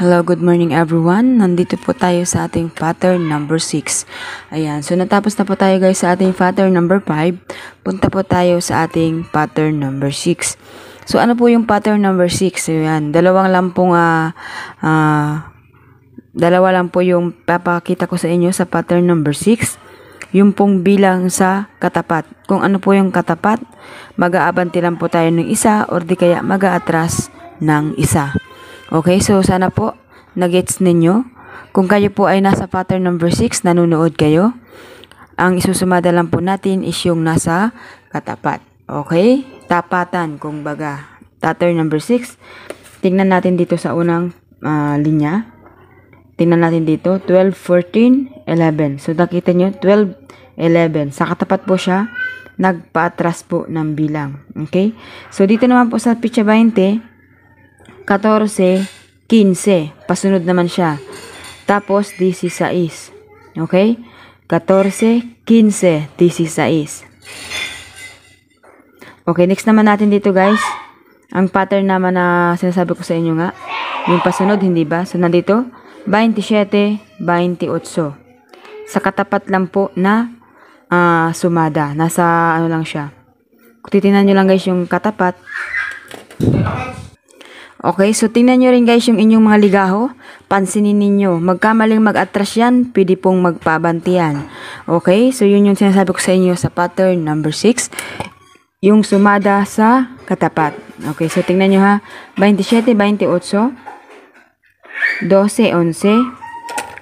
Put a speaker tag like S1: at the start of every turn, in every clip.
S1: Hello, good morning everyone. Nandito po tayo sa ating pattern number 6. Ayan, so natapos na po tayo guys sa ating pattern number 5. Punta po tayo sa ating pattern number 6. So ano po yung pattern number 6? Ayan, dalawa lang po yung papakita ko sa inyo sa pattern number 6. Yung pong bilang sa katapat. Kung ano po yung katapat, mag-aabanti lang po tayo ng isa or di kaya mag-aatras ng isa. Okay, so sana po nagets ninyo. Kung kayo po ay nasa pattern number 6, nanonood kayo, ang isusumada lang po natin is yung nasa katapat. Okay? Tapatan, kung baga. Pattern number 6. Tingnan natin dito sa unang linya. Tingnan natin dito, 12, 14, 11. So nakita nyo, 12, 11. Sa katapat po siya, nagpa-atras po ng bilang. Okay? So dito naman po sa pitsa 20, 14, 15. Pasunod naman siya. Tapos, 16. Okay? 14, 15, 16. Okay, next naman natin dito guys. Ang pattern naman na sinasabi ko sa inyo nga. Yung pasunod, hindi ba? So, nandito, 27, 28. Sa katapat lang po na sumada. Nasa ano lang siya. Kung titingnan nyo lang guys yung katapat. Okay, so tingnan nyo rin guys yung inyong mga ligaho. Pansinin ninyo. Magkamaling mag-atras yan, pwede pong magpabantiyan. Okay, so yun yung sinasabi ko sa inyo sa pattern number 6. Yung sumada sa katapat. Okay, so tingnan nyo ha. 27, 28, 12, 11,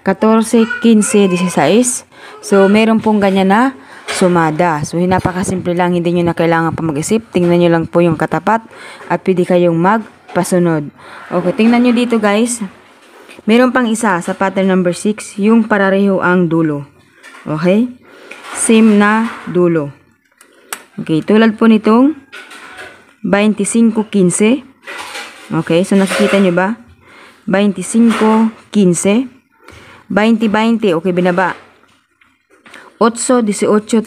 S1: 14, 15, 16. So, meron pong ganyan na sumada. So, napakasimple lang. Hindi nyo na kailangan pa mag-isip. Tingnan nyo lang po yung katapat at pwede kayong magpasunod. Okay, tingnan nyo dito guys. Meron pang isa sa pattern number 6. Yung parareho ang dulo. Okay? Same na dulo. Okay, tulad po nitong 25-15. Okay, so nakikita nyo ba? 25-15. 20-20, okay, binaba. 8-18-38.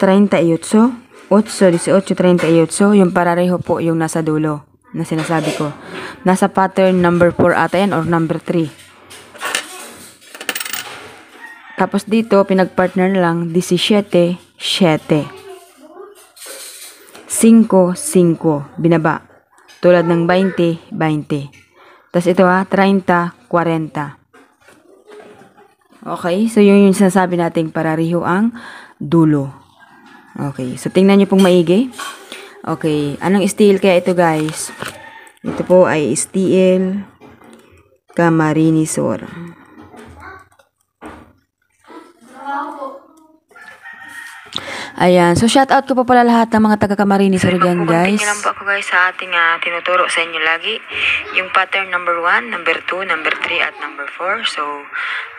S1: 8-18-38. Yung parareho po yung nasa dulo na sinasabi ko. Nasa pattern number 4 ata yan or number 3. Tapos dito, pinagpartner na lang 17, 7. 5, 5. Binaba. Tulad ng 20, 20. Tapos ito ha, 30, 40. Okay, so yun yung sinasabi nating parareho ang dulo. Okay, so tingnan nyo pong maigi. Okay, anong steel kaya ito guys? Ito po ay steel Camarinesor. Ayan, so shout out ko po pala lahat ng mga taga-Camarinesor dyan guys. Tingnan lang po ako guys sa ating tinuturo sa inyo lagi. Yung pattern number 1, number 2, number 3 at number 4. So,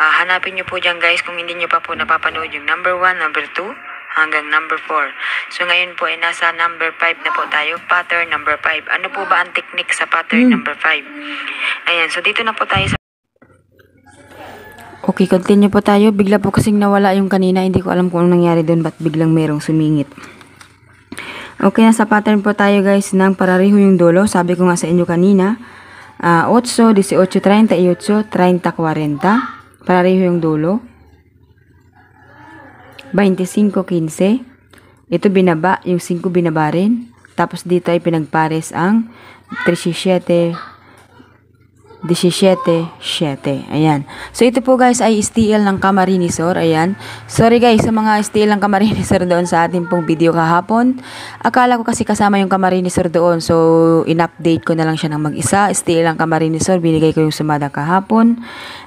S1: hanapin nyo po dyan guys kung hindi nyo pa po napapanood yung number 1, number 2 hanggang number 4. So, ngayon po ay nasa number 5 na po tayo. Pattern number 5. Ano po ba ang technique sa pattern number 5? Ayan, so dito na po tayo sa... Okay, continue po tayo. Bigla po kasing nawala yung kanina. Hindi ko alam kung anong nangyari doon. Ba't biglang merong sumingit. Okay, nasa pattern po tayo guys ng parareho yung dulo. Sabi ko nga sa inyo kanina. 8, 18, 38, 30, 40. Parareho yung dulo. 25, 15. Ito binaba. Yung 5 binaba rin. Tapos dito ay pinagpares ang 37, 17, 7. Ayan. So, ito po guys ay steel ng Camarinesor. Ayan. Sorry guys sa mga steel ng Camarinesor doon sa ating pong video kahapon. Akala ko kasi kasama yung Camarinesor doon. So, in-update ko na lang siya ng mag-isa. Steel ng Camarinesor. Binigay ko yung sumada kahapon.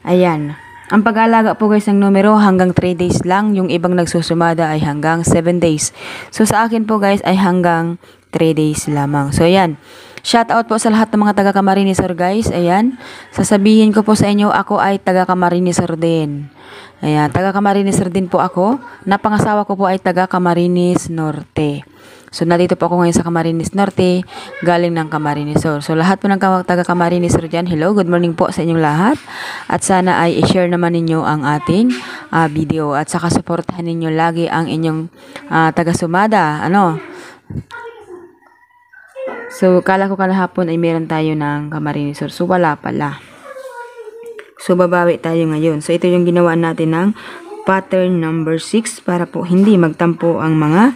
S1: Ayan. Ang pag-aalaga po guys ng numero hanggang 3 days lang. Yung ibang nagsusumada ay hanggang 7 days. So, sa akin po guys ay hanggang 3 days lamang. So, ayan. Shout out po sa lahat ng mga taga-Camarinesor guys. Ayan. Sasabihin ko po sa inyo, ako ay taga-Camarinesor din. Ayan. Taga-Camarinesor din po ako. Napangasawa ko po ay taga-Camarines Norte. So, nandito po ako ngayon sa Camarines Norte. Galing ng Camarinesor. So, lahat po ng taga-Camarinesor dyan. Hello, good morning po sa inyong lahat. At sana ay i-share naman ninyo ang ating video. At saka supportahan ninyo lagi ang inyong taga-sumada. Ano? So, kala ko kalahapon ay meron tayo ng Camarinesor. So, wala pala. So, babawi tayo ngayon. So, ito yung ginawa natin ng pattern number 6 para po hindi magtampo ang mga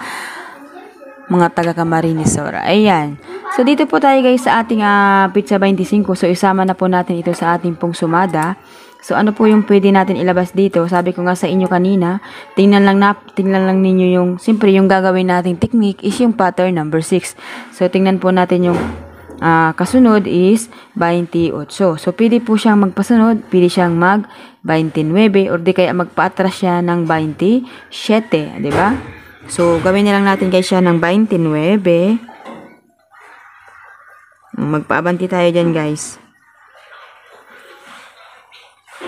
S1: taga-Camarines Sur. Ayan. So, dito po tayo guys sa ating pizza 25. So, isama na po natin ito sa ating pong sumada. So, ano po yung pwede natin ilabas dito? Sabi ko nga sa inyo kanina, tingnan lang ninyo yung, siyempre yung gagawin nating technique is yung pattern number 6. So, tingnan po natin yung kasunod is 28. So, pwede po siyang magpasunod, pwede siyang mag 29 or di kaya magpa-atras siya ng 27, di ba? So, gawin na lang natin guys siya ng 29. Magpaabanti tayo dyan guys.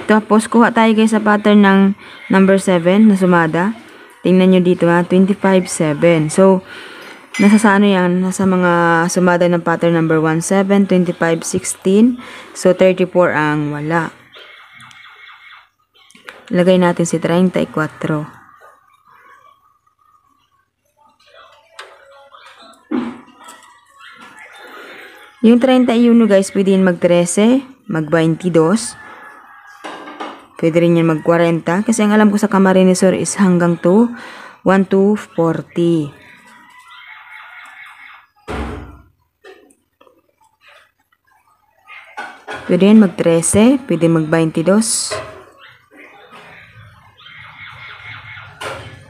S1: Tapos, kuha tayo guys sa pattern ng number 7 na sumada. Tingnan nyo dito 25-7. So, nasa sa ano yan? Nasa mga sumada ng pattern number 1-7, 25-16. So, 34 ang wala. Lagay natin si 34. Yung 31 guys, pwede yun mag-13, mag-22. Pwede rin yan mag-40. Kasi ang alam ko sa Camarines Sur is hanggang to 1 to 40. Pwede yan mag-13, pwede mag-22.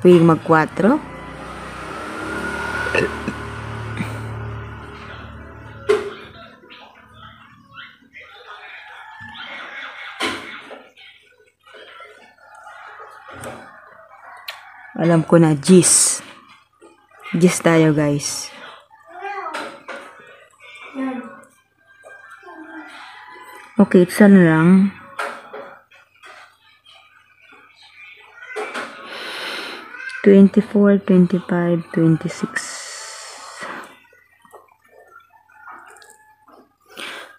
S1: Pwede mag-4. Alam ko na, Gis. Gis tayo guys. Okay, isa na lang. $24, $25, $26.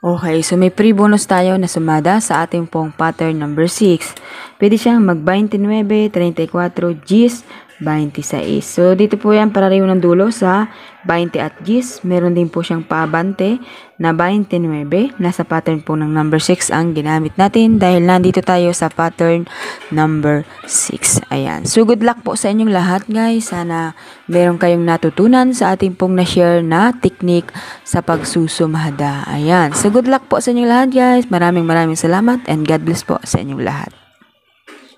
S1: Okay, so may pre-bonus tayo na sumada sa ating pong pattern number 6. Pwede siyang mag-29, 34, Gis, 26. So, dito po yan pareho ng dulo sa 20 at Gis. Meron din po siyang paabante na 29. Nasa pattern po ng number 6 ang ginamit natin dahil nandito tayo sa pattern number 6. Ayan. So, good luck po sa inyong lahat guys. Sana meron kayong natutunan sa ating pong na-share na technique sa pagsusumada. Ayan. So, good luck po sa inyong lahat guys. Maraming salamat and God bless po sa inyong lahat.